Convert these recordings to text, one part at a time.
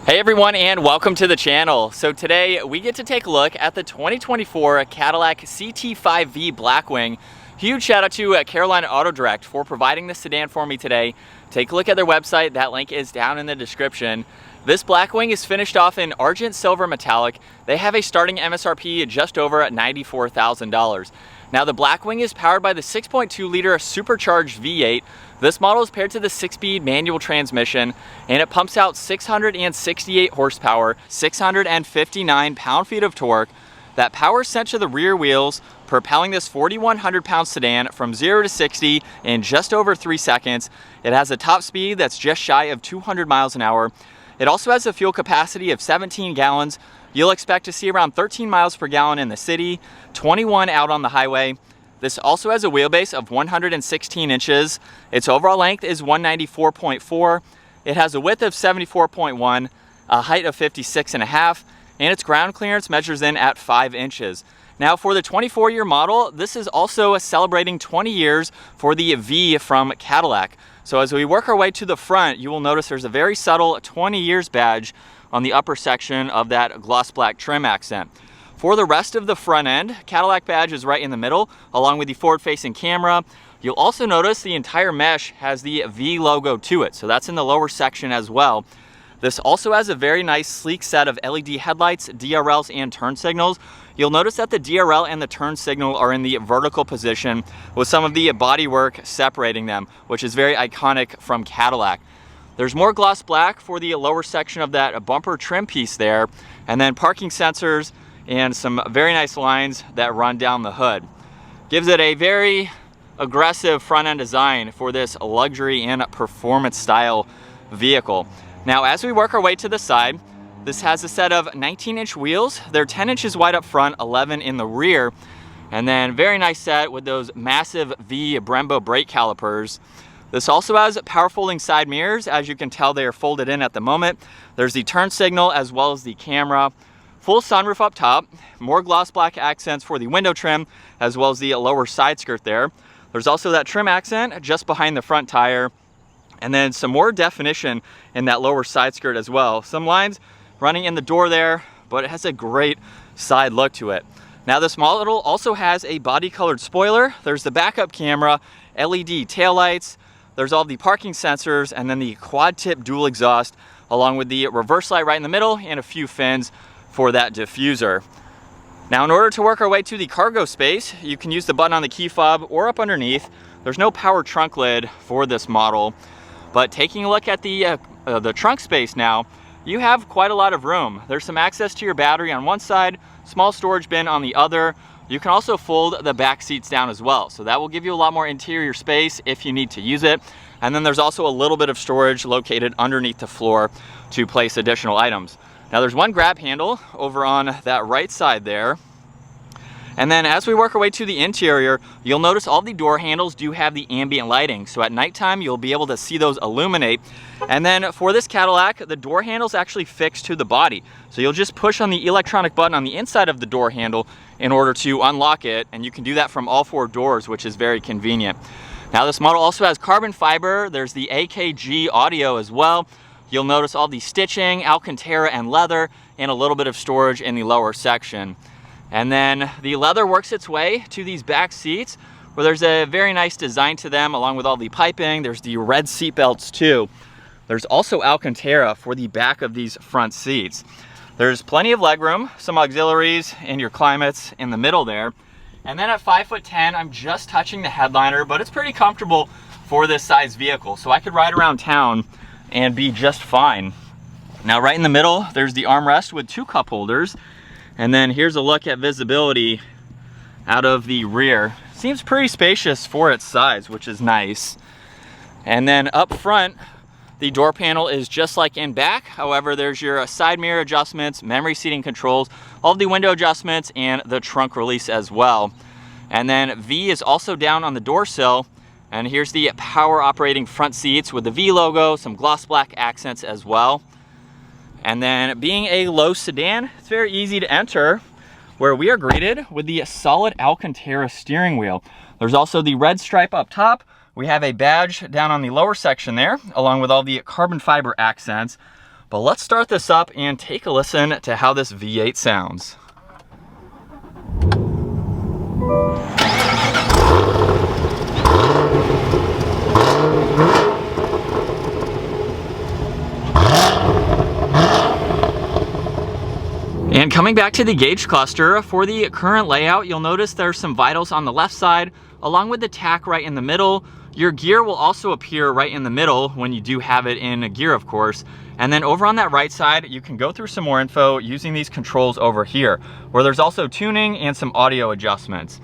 Hey everyone, and welcome to the channel. So today we get to take a look at the 2024 Cadillac CT5 V Blackwing. Huge shout out to Carolina Auto Direct for providing this sedan for me today. Take a look at their website. That link is down in the description. This Blackwing is finished off in Argent Silver Metallic. They have a starting MSRP just over $94,000. Now the Blackwing is powered by the 6.2 liter supercharged V8. This model is paired to the 6-speed manual transmission, and it pumps out 668 horsepower, 659 pound-feet of torque. That power is sent to the rear wheels, propelling this 4,100-pound sedan from 0 to 60 in just over 3 seconds. It has a top speed that's just shy of 200 miles an hour. It also has a fuel capacity of 17 gallons. You'll expect to see around 13 miles per gallon in the city, 21 out on the highway. This also has a wheelbase of 116 inches. Its overall length is 194.4. It has a width of 74.1, a height of 56.5, and its ground clearance measures in at 5 inches. Now for the 24-year model, this is also celebrating 20 years for the V from Cadillac. So as we work our way to the front, you will notice there's a very subtle 20 years badge on the upper section of that gloss black trim accent. For the rest of the front end, Cadillac badge is right in the middle, along with the forward-facing camera. You'll also notice the entire mesh has the V logo to it, so that's in the lower section as well. This also has a very nice sleek set of LED headlights, DRLs, and turn signals. You'll notice that the DRL and the turn signal are in the vertical position with some of the bodywork separating them, which is very iconic from Cadillac. There's more gloss black for the lower section of that bumper trim piece there, and then parking sensors and some very nice lines that run down the hood. Gives it a very aggressive front end design for this luxury and performance style vehicle. Now as we work our way to the side, this has a set of 19-inch wheels. They're 10 inches wide up front, 11 in the rear, and then very nice set with those massive V Brembo brake calipers. This also has power folding side mirrors. As you can tell, they are folded in at the moment. There's the turn signal as well as the camera. Full sunroof up top, more gloss black accents for the window trim, as well as the lower side skirt there. There's also that trim accent just behind the front tire, and then some more definition in that lower side skirt as well. Some lines running in the door there, but it has a great side look to it. Now this model also has a body colored spoiler. There's the backup camera, LED taillights, there's all the parking sensors, and then the quad tip dual exhaust, along with the reverse light right in the middle and a few fins for that diffuser. Now in order to work our way to the cargo space, you can use the button on the key fob or up underneath. There's no power trunk lid for this model, but taking a look at the trunk space now, you have quite a lot of room. There's some access to your battery on one side, small storage bin on the other. You can also fold the back seats down as well, so that will give you a lot more interior space if you need to use it. And then there's also a little bit of storage located underneath the floor to place additional items. Now there's one grab handle over on that right side there. And then as we work our way to the interior, you'll notice all the door handles do have the ambient lighting. So at nighttime, you'll be able to see those illuminate. And then for this Cadillac, the door handle's actually fixed to the body. So you'll just push on the electronic button on the inside of the door handle in order to unlock it. And you can do that from all 4 doors, which is very convenient. Now this model also has carbon fiber. There's the AKG audio as well. You'll notice all the stitching, Alcantara and leather, and a little bit of storage in the lower section. And then the leather works its way to these back seats, where there's a very nice design to them, along with all the piping. There's the red seat belts too. There's also Alcantara for the back of these front seats. There's plenty of legroom, some auxiliaries, and your climates in the middle there. And then at 5'10", I'm just touching the headliner, but it's pretty comfortable for this size vehicle. So I could ride around town and be just fine. Now right in the middle, there's the armrest with 2 cup holders. And then here's a look at visibility out of the rear. Seems pretty spacious for its size, which is nice. And then up front, the door panel is just like in back. However, there's your side mirror adjustments, memory seating controls, all of the window adjustments, and the trunk release as well. And then V is also down on the door sill. And here's the power operating front seats with the V logo, some gloss black accents as well. And then being a low sedan, it's very easy to enter, where we are greeted with the solid Alcantara steering wheel. There's also the red stripe up top. We have a badge down on the lower section there, along with all the carbon fiber accents. But let's start this up and take a listen to how this V8 sounds. And coming back to the gauge cluster, for the current layout, you'll notice there's some vitals on the left side, along with the tach right in the middle. Your gear will also appear right in the middle when you do have it in a gear, of course. And then over on that right side, you can go through some more info using these controls over here, where there's also tuning and some audio adjustments.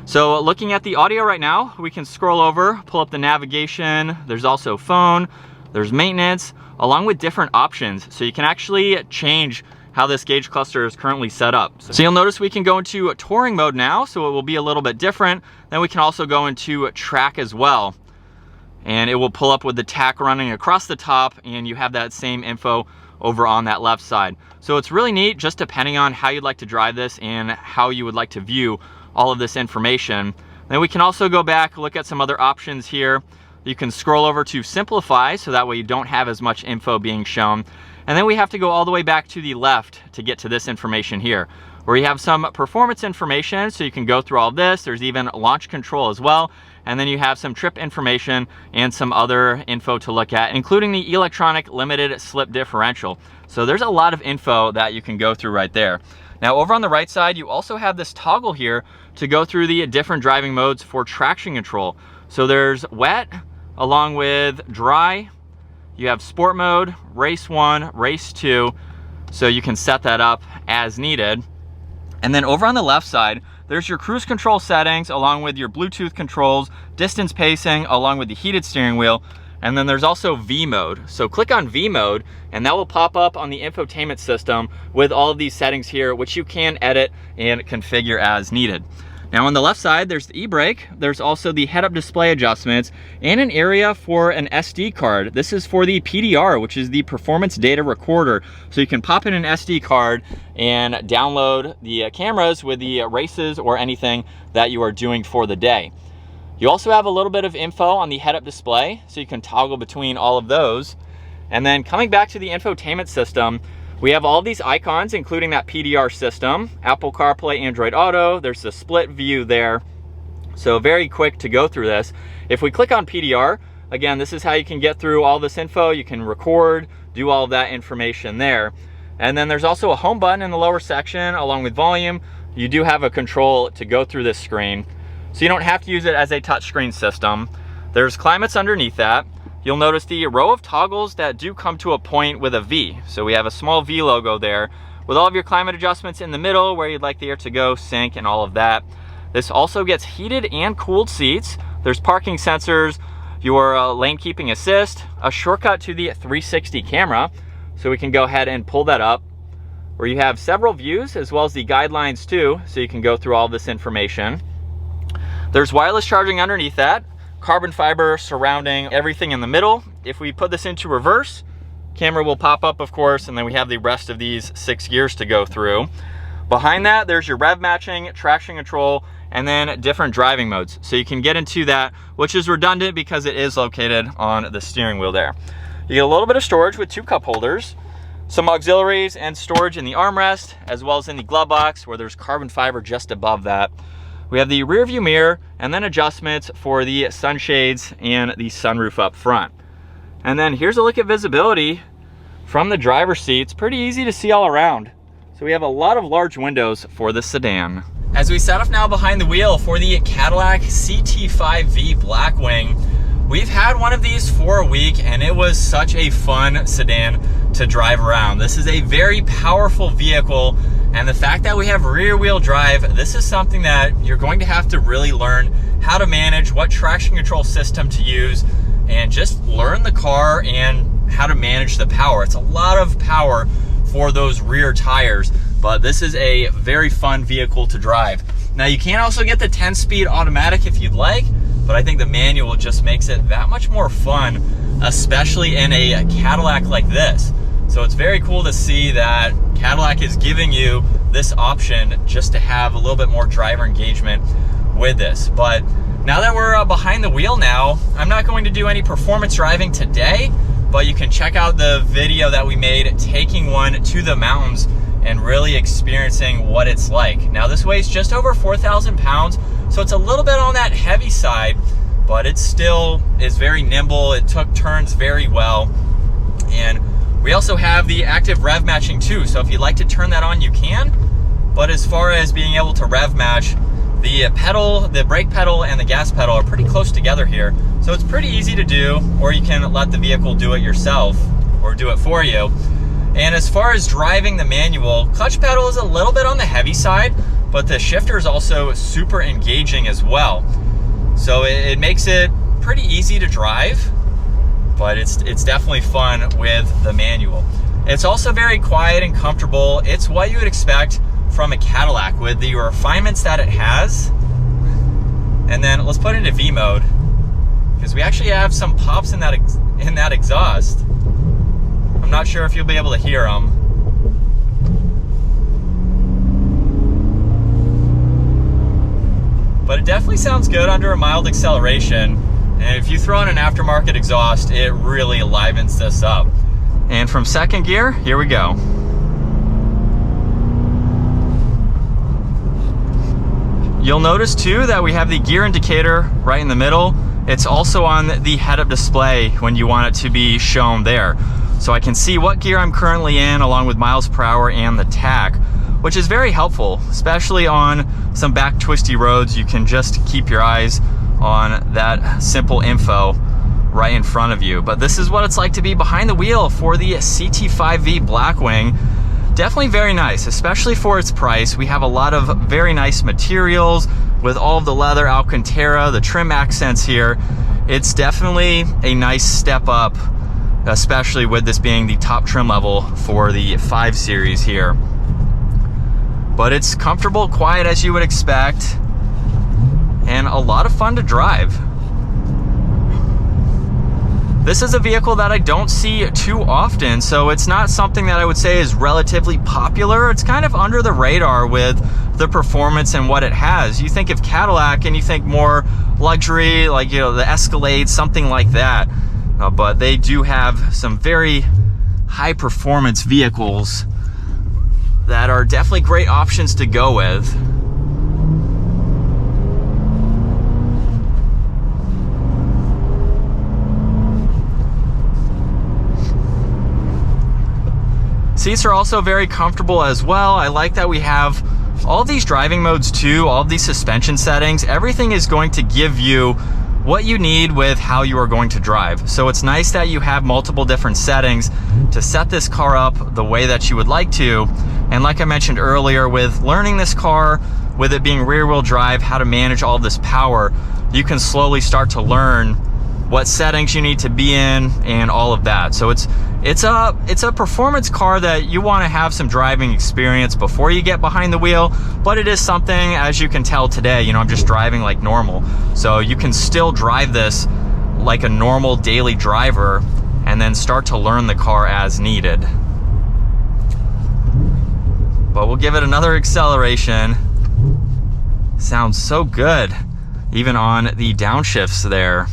So looking at the audio right now, we can scroll over, pull up the navigation. There's also phone, there's maintenance, along with different options. So you can actually change how this gauge cluster is currently set up. So you'll notice we can go into touring mode now, so it will be a little bit different. Then we can also go into track as well. And it will pull up with the tach running across the top, and you have that same info over on that left side. So it's really neat, just depending on how you'd like to drive this and how you would like to view all of this information. Then we can also go back, look at some other options here. You can scroll over to simplify, so that way you don't have as much info being shown. And then we have to go all the way back to the left to get to this information here, where you have some performance information, so you can go through all this. There's even launch control as well. And then you have some trip information and some other info to look at, including the electronic limited slip differential. So there's a lot of info that you can go through right there. Now over on the right side, you also have this toggle here to go through the different driving modes for traction control. So there's wet along with dry. You have sport mode, race 1, race 2. So you can set that up as needed. And then over on the left side, there's your cruise control settings along with your Bluetooth controls, distance pacing along with the heated steering wheel. And then there's also V mode. So click on V mode and that will pop up on the infotainment system with all of these settings here, which you can edit and configure as needed. Now on the left side, there's the e-brake. There's also the head-up display adjustments and an area for an SD card. This is for the PDR, which is the performance data recorder. So you can pop in an SD card and download the cameras with the races or anything that you are doing for the day. You also have a little bit of info on the head-up display, so you can toggle between all of those. And then coming back to the infotainment system, we have all these icons, including that PDR system, Apple CarPlay, Android Auto. There's a split view there. So very quick to go through this. If we click on PDR, again, this is how you can get through all this info. You can record, do all of that information there. And then there's also a home button in the lower section along with volume. You do have a control to go through this screen. So you don't have to use it as a touchscreen system. There's climates underneath that. You'll notice the row of toggles that do come to a point with a V. So we have a small V logo there with all of your climate adjustments in the middle where you'd like the air to go, sync, and all of that. This also gets heated and cooled seats. There's parking sensors, your lane keeping assist, a shortcut to the 360 camera. So we can go ahead and pull that up, where you have several views as well as the guidelines too, so you can go through all this information. There's wireless charging underneath that. Carbon fiber surrounding everything in the middle. If we put this into reverse, camera will pop up, of course, and then we have the rest of these 6 gears to go through. Behind that, there's your rev matching, traction control, and then different driving modes. So you can get into that, which is redundant because it is located on the steering wheel there. You get a little bit of storage with 2 cup holders, some auxiliaries and storage in the armrest, as well as in the glove box where there's carbon fiber just above that. We have the rear view mirror and then adjustments for the sunshades and the sunroof up front. And then here's a look at visibility from the driver's seat. It's pretty easy to see all around. So we have a lot of large windows for the sedan. As we set off now behind the wheel for the Cadillac CT5 V Blackwing, we've had one of these for a week and it was such a fun sedan to drive around. This is a very powerful vehicle. And the fact that we have rear wheel drive, this is something that you're going to have to really learn how to manage, what traction control system to use, and just learn the car and how to manage the power. It's a lot of power for those rear tires, but this is a very fun vehicle to drive. Now you can also get the 10-speed automatic if you'd like, but I think the manual just makes it that much more fun, especially in a Cadillac like this. So it's very cool to see that Cadillac is giving you this option just to have a little bit more driver engagement with this. But now that we're behind the wheel now, I'm not going to do any performance driving today, but you can check out the video that we made taking one to the mountains and really experiencing what it's like. Now this weighs just over 4,000 pounds, so it's a little bit on that heavy side, but it still is very nimble. It took turns very well. And we also have the active rev matching too, so if you'd like to turn that on, you can. But as far as being able to rev match, the pedal, the brake pedal and the gas pedal are pretty close together here. So it's pretty easy to do, or you can let the vehicle do it yourself or do it for you. And as far as driving the manual, clutch pedal is a little bit on the heavy side, but the shifter is also super engaging as well. So it makes it pretty easy to drive, but it's definitely fun with the manual. It's also very quiet and comfortable. It's what you would expect from a Cadillac with the refinements that it has. And then let's put it into V mode, because we actually have some pops in that exhaust. I'm not sure if you'll be able to hear them. But it definitely sounds good under a mild acceleration. And if you throw in an aftermarket exhaust, it really livens this up. And from second gear, here we go. You'll notice too that we have the gear indicator right in the middle. It's also on the head-up display when you want it to be shown there. So I can see what gear I'm currently in along with miles per hour and the tach, which is very helpful, especially on some back twisty roads. You can just keep your eyes on that simple info right in front of you. But this is what it's like to be behind the wheel for the CT5V Blackwing. Definitely very nice, especially for its price. We have a lot of very nice materials with all of the leather Alcantara, the trim accents here. It's definitely a nice step up, especially with this being the top trim level for the 5 Series here. But it's comfortable, quiet as you would expect, and a lot of fun to drive. This is a vehicle that I don't see too often, so it's not something that I would say is relatively popular. It's kind of under the radar with the performance and what it has. You think of Cadillac and you think more luxury, like, you know, the Escalade, something like that. But they do have some very high performance vehicles that are definitely great options to go with. Seats are also very comfortable as well. I like that we have all these driving modes too, all of these suspension settings. Everything is going to give you what you need with how you are going to drive. So it's nice that you have multiple different settings to set this car up the way that you would like to. And like I mentioned earlier, with learning this car, with it being rear wheel drive, how to manage all this power, you can slowly start to learn what settings you need to be in and all of that. So it's a performance car that you want to have some driving experience before you get behind the wheel, but it is something, as you can tell today, you know, I'm just driving like normal. So you can still drive this like a normal daily driver and then start to learn the car as needed. But we'll give it another acceleration. Sounds so good, even on the downshifts there.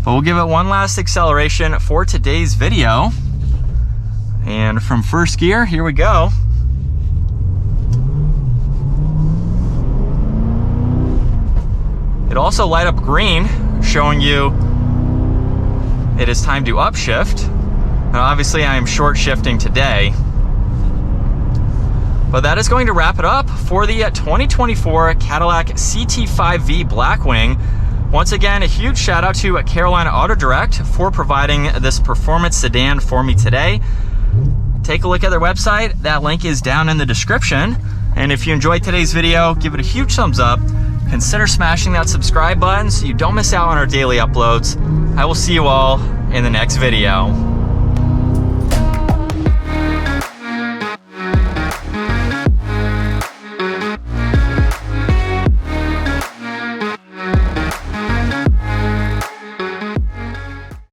But we'll give it one last acceleration for today's video. And from first gear, here we go. It'll also light up green, showing you it is time to upshift. Now obviously I am short shifting today. But that is going to wrap it up for the 2024 Cadillac CT5V Blackwing. Once again, a huge shout out to Carolina Auto Direct for providing this performance sedan for me today. Take a look at their website. That link is down in the description. And if you enjoyed today's video, give it a huge thumbs up. Consider smashing that subscribe button so you don't miss out on our daily uploads. I will see you all in the next video.